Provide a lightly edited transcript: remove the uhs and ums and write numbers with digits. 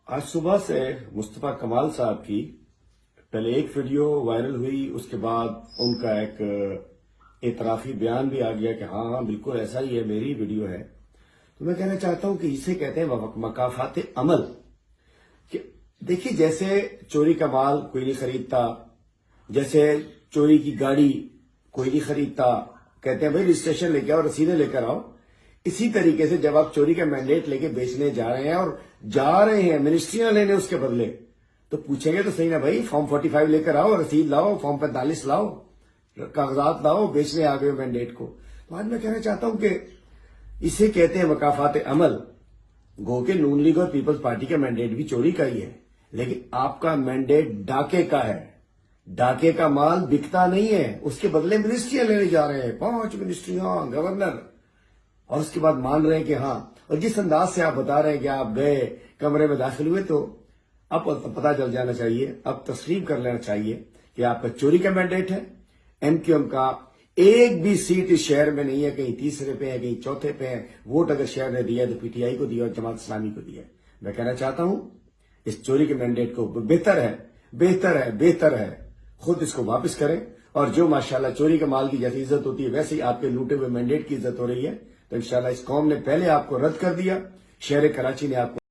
آج صبح سے مصطفیٰ کمال صاحب کی پہلے ایک ویڈیو وائرل ہوئی، اس کے بعد ان کا ایک اعترافی بیان بھی آ گیا کہ ہاں بالکل ایسا ہی ہے، میری ویڈیو ہے۔ تو میں کہنا چاہتا ہوں کہ اسے کہتے ہیں مکافات عمل۔ کہ دیکھیے، جیسے چوری کا مال کوئی نہیں خریدتا، جیسے چوری کی گاڑی کوئی نہیں خریدتا، کہتے ہیں بھائی رجسٹریشن لے کے آؤ، رسیدیں لے کر آؤ، اسی طریقے سے جب آپ چوری کا مینڈیٹ لے کے بیچنے جا رہے ہیں اور جا رہے ہیں منسٹریاں لینے اس کے بدلے، تو پوچھیں گے تو صحیح نا بھائی، فارم 45 لے کر آؤ، رسید لاؤ، فارم 45 لاؤ، کاغذات لاؤ، بیچنے آ گئے مینڈیٹ کو۔ تو آج میں کہنا چاہتا ہوں کہ اسے کہتے ہیں مکافات عمل۔ گو کہ نون لیگ اور پیپلز پارٹی کا مینڈیٹ بھی چوری کا ہی ہے، لیکن آپ کا مینڈیٹ ڈاکے کا ہے۔ ڈاکے کا مال بکتا نہیں ہے، اس کے بدلے منسٹریاں لینے جا رہے ہیں، 5 منسٹریاں، گورنر، اور اس کے بعد مان رہے ہیں کہ ہاں۔ اور جس انداز سے آپ بتا رہے ہیں کہ آپ گئے، کمرے میں داخل ہوئے، تو اب پتہ چل جانا چاہیے، اب تسلیم کر لینا چاہیے کہ آپ کا چوری کا مینڈیٹ ہے۔ ایم کیو ایم کا ایک بھی سیٹ اس شہر میں نہیں ہے، کہیں تیسرے پہ ہے، کہیں چوتھے پہ ہے۔ ووٹ اگر شہر نے دیا ہے تو پی ٹی آئی کو دیا اور جماعت اسلامی کو دیا ہے۔ میں کہنا چاہتا ہوں اس چوری کے مینڈیٹ کو بہتر ہے خود اس کو واپس کریں، اور جو ماشاءاللہ چوری کے مال کی جیسی عزت ہوتی ہے ویسے ہی آپ کے لوٹے ہوئے مینڈیٹ کی عزت ہو رہی ہے۔ تو انشاءاللہ اس قوم نے پہلے آپ کو رد کر دیا، شہر کراچی نے آپ کو